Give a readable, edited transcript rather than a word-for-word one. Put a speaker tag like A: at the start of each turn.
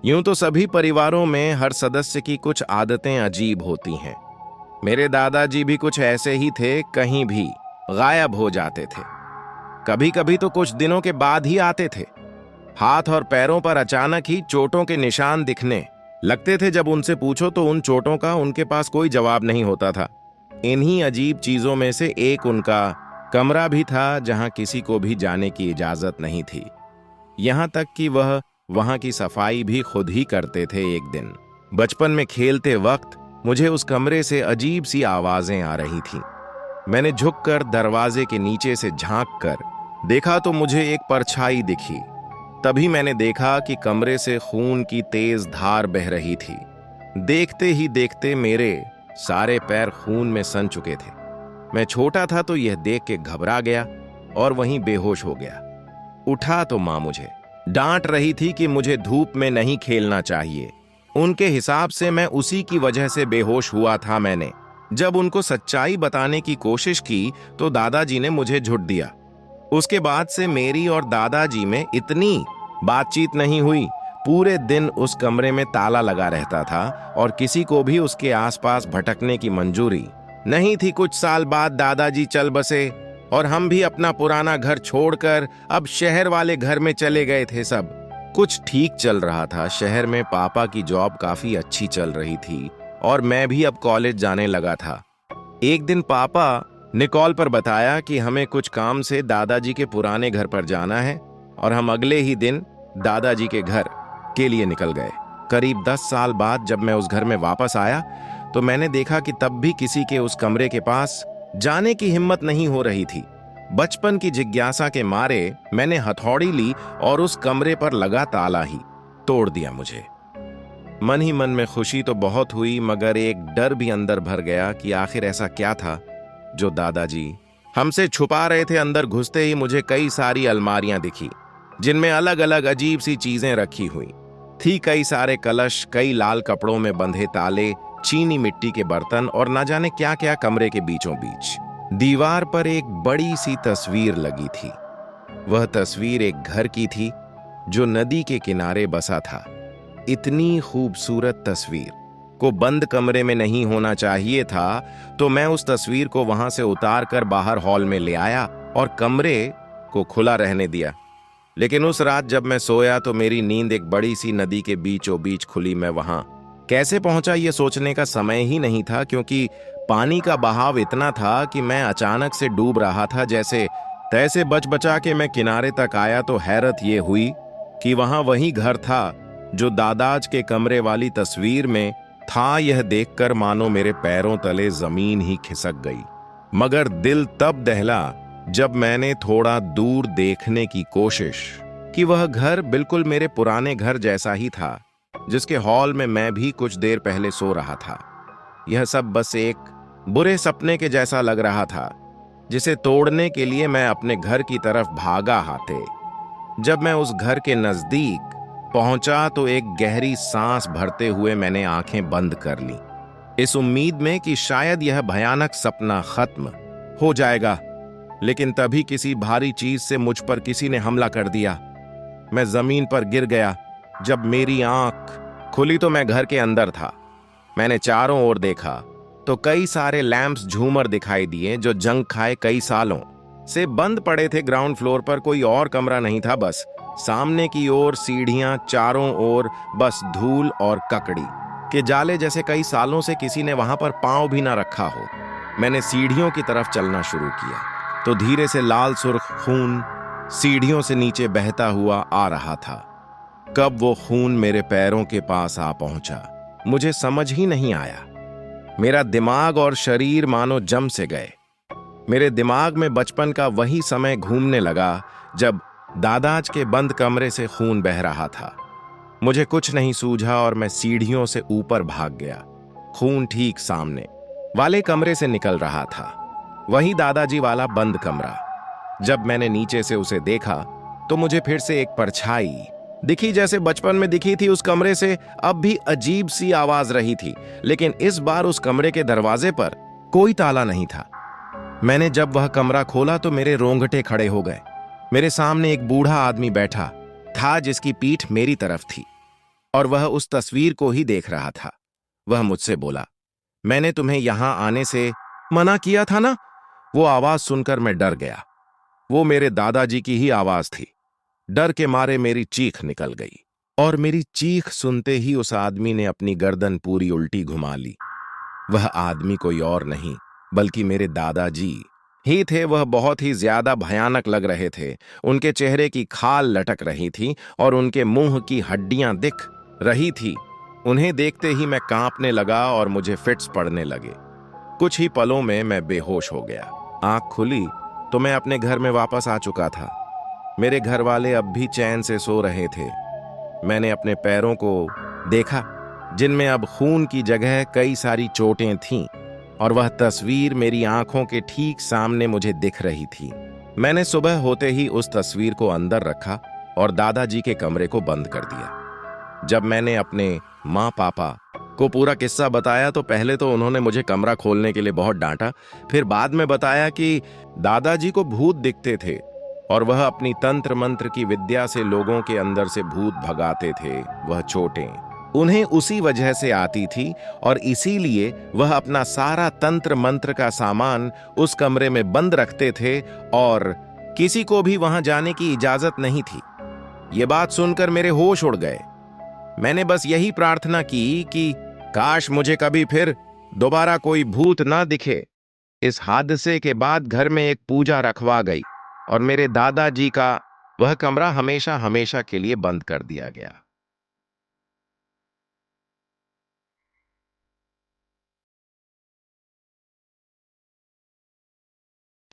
A: यूं तो सभी परिवारों में हर सदस्य की कुछ आदतें अजीब होती हैं। मेरे दादाजी भी कुछ ऐसे ही थे, कहीं भी गायब हो जाते थे। कभी कभी तो कुछ दिनों के बाद ही आते थे। हाथ और पैरों पर अचानक ही चोटों के निशान दिखने लगते थे। जब उनसे पूछो तो उन चोटों का उनके पास कोई जवाब नहीं होता था। इन्हीं अजीब चीजों में से एक उनका कमरा भी था, जहां किसी को भी जाने की इजाजत नहीं थी। यहां तक कि वह वहां की सफाई भी खुद ही करते थे। एक दिन बचपन में खेलते वक्त मुझे उस कमरे से अजीब सी आवाजें आ रही थीं। मैंने झुककर दरवाजे के नीचे से झांक कर देखा तो मुझे एक परछाई दिखी। तभी मैंने देखा कि कमरे से खून की तेज धार बह रही थी। देखते ही देखते मेरे सारे पैर खून में सन चुके थे। मैं छोटा था तो यह देख के घबरा गया और वहीं बेहोश हो गया। उठा तो मां मुझे डांट रही थी कि मुझे धूप में नहीं खेलना चाहिए। उनके हिसाब से मैं उसी की वजह से बेहोश हुआ था। मैंने जब उनको सच्चाई बताने की कोशिश की तो दादाजी ने मुझे झुट दिया। उसके बाद से मेरी और दादाजी में इतनी बातचीत नहीं हुई। पूरे दिन उस कमरे में ताला लगा रहता था और किसी को भी उसके आसपास भटकने की मंजूरी नहीं थी। कुछ साल बाद दादाजी चल बसे और हम भी अपना पुराना घर छोड़कर अब शहर वाले घर में चले गए थे। सब कुछ ठीक चल रहा था। शहर में पापा की जॉब काफी अच्छी चल रही थी और मैं भी अब कॉलेज जाने लगा था। एक दिन पापा ने कॉल पर बताया कि हमें कुछ काम से दादाजी के पुराने घर पर जाना है और हम अगले ही दिन दादाजी के घर के लिए निकल गए। करीब 10 साल बाद जब मैं उस घर में वापस आया तो मैंने देखा कि तब भी किसी के उस कमरे के पास जाने की हिम्मत नहीं हो रही थी। बचपन की जिज्ञासा के मारे मैंने हथौड़ी ली और उस कमरे पर लगा ताला ही तोड़ दिया। मुझे मन ही मन में खुशी तो बहुत हुई, मगर एक डर भी अंदर भर गया कि आखिर ऐसा क्या था जो दादाजी हमसे छुपा रहे थे। अंदर घुसते ही मुझे कई सारी अलमारियां दिखी जिनमें अलग अलग अजीब सी चीजें रखी हुई थी। कई सारे कलश, कई लाल कपड़ों में बंधे ताले, चीनी मिट्टी के बर्तन और न जाने क्या क्या। कमरे के बीचों बीच दीवार पर एक बड़ी सी तस्वीर लगी थी। वह तस्वीर एक घर की थी जो नदी के किनारे बसा था। इतनी खूबसूरत तस्वीर को बंद कमरे में नहीं होना चाहिए था, तो मैं उस तस्वीर को वहां से उतार कर बाहर हॉल में ले आया और कमरे को खुला रहने दिया। लेकिन उस रात जब मैं सोया तो मेरी नींद एक बड़ी सी नदी के बीचों बीच खुली। मैं वहां कैसे पहुंचा ये सोचने का समय ही नहीं था, क्योंकि पानी का बहाव इतना था कि मैं अचानक से डूब रहा था। जैसे तैसे बच बचा के मैं किनारे तक आया तो हैरत ये हुई कि वहां वही घर था जो दादाज के कमरे वाली तस्वीर में था। यह देखकर मानो मेरे पैरों तले जमीन ही खिसक गई। मगर दिल तब दहला जब मैंने थोड़ा दूर देखने की कोशिश की। वह घर बिल्कुल मेरे पुराने घर जैसा ही था, जिसके हॉल में मैं भी कुछ देर पहले सो रहा था। यह सब बस एक बुरे सपने के जैसा लग रहा था, जिसे तोड़ने के लिए मैं अपने घर की तरफ भागा हाथे। जब मैं उस घर के नजदीक पहुंचा तो एक गहरी सांस भरते हुए मैंने आंखें बंद कर ली, इस उम्मीद में कि शायद यह भयानक सपना खत्म हो जाएगा। लेकिन तभी किसी भारी चीज से मुझ पर किसी ने हमला कर दिया। मैं जमीन पर गिर गया। जब मेरी आंख खुली तो मैं घर के अंदर था। मैंने चारों ओर देखा तो कई सारे लैंप्स, झूमर दिखाई दिए जो जंग खाए कई सालों से बंद पड़े थे। ग्राउंड फ्लोर पर कोई और कमरा नहीं था, बस सामने की ओर सीढ़ियां, चारों ओर बस धूल और ककड़ी के जाले, जैसे कई सालों से किसी ने वहां पर पांव भी ना रखा हो। मैंने सीढ़ियों की तरफ चलना शुरू किया तो धीरे से लाल सुर्ख खून सीढ़ियों से नीचे बहता हुआ आ रहा था। कब वो खून मेरे पैरों के पास आ पहुंचा मुझे समझ ही नहीं आया। मेरा दिमाग और शरीर मानो जम से गए। मेरे दिमाग में बचपन का वही समय घूमने लगा जब दादाज के बंद कमरे से खून बह रहा था। मुझे कुछ नहीं सूझा और मैं सीढ़ियों से ऊपर भाग गया। खून ठीक सामने वाले कमरे से निकल रहा था, वही दादाजी वाला बंद कमरा। जब मैंने नीचे से उसे देखा तो मुझे फिर से एक परछाई दिखी, जैसे बचपन में दिखी थी। उस कमरे से अब भी अजीब सी आवाज रही थी, लेकिन इस बार उस कमरे के दरवाजे पर कोई ताला नहीं था। मैंने जब वह कमरा खोला तो मेरे रोंगटे खड़े हो गए। मेरे सामने एक बूढ़ा आदमी बैठा था जिसकी पीठ मेरी तरफ थी और वह उस तस्वीर को ही देख रहा था। वह मुझसे बोला, मैंने तुम्हें यहां आने से मना किया था ना। वो आवाज सुनकर मैं डर गया। वो मेरे दादाजी की ही आवाज थी। डर के मारे मेरी चीख निकल गई, और मेरी चीख सुनते ही उस आदमी ने अपनी गर्दन पूरी उल्टी घुमा ली। वह आदमी कोई और नहीं बल्कि मेरे दादाजी ही थे। वह बहुत ही ज्यादा भयानक लग रहे थे। उनके चेहरे की खाल लटक रही थी और उनके मुंह की हड्डियां दिख रही थी। उन्हें देखते ही मैं कांपने लगा और मुझे फिट्स पड़ने लगे। कुछ ही पलों में मैं बेहोश हो गया। आंख खुली तो मैं अपने घर में वापस आ चुका था। मेरे घर वाले अब भी चैन से सो रहे थे। मैंने अपने पैरों को देखा, जिनमें अब खून की जगह कई सारी चोटें थीं, और वह तस्वीर मेरी आंखों के ठीक सामने मुझे दिख रही थी। मैंने सुबह होते ही उस तस्वीर को अंदर रखा और दादाजी के कमरे को बंद कर दिया। जब मैंने अपने माँ पापा को पूरा किस्सा बताया तो पहले तो उन्होंने मुझे कमरा खोलने के लिए बहुत डांटा। फिर बाद में बताया कि दादाजी को भूत दिखते थे और वह अपनी तंत्र मंत्र की विद्या से लोगों के अंदर से भूत भगाते थे। वह चोटें उन्हें उसी वजह से आती थी और इसीलिए वह अपना सारा तंत्र मंत्र का सामान उस कमरे में बंद रखते थे और किसी को भी वहां जाने की इजाजत नहीं थी। ये बात सुनकर मेरे होश उड़ गए। मैंने बस यही प्रार्थना की कि काश मुझे कभी फिर दोबारा कोई भूत ना दिखे। इस हादसे के बाद घर में एक पूजा रखवा गई और मेरे दादाजी का वह कमरा हमेशा हमेशा के लिए बंद कर दिया गया।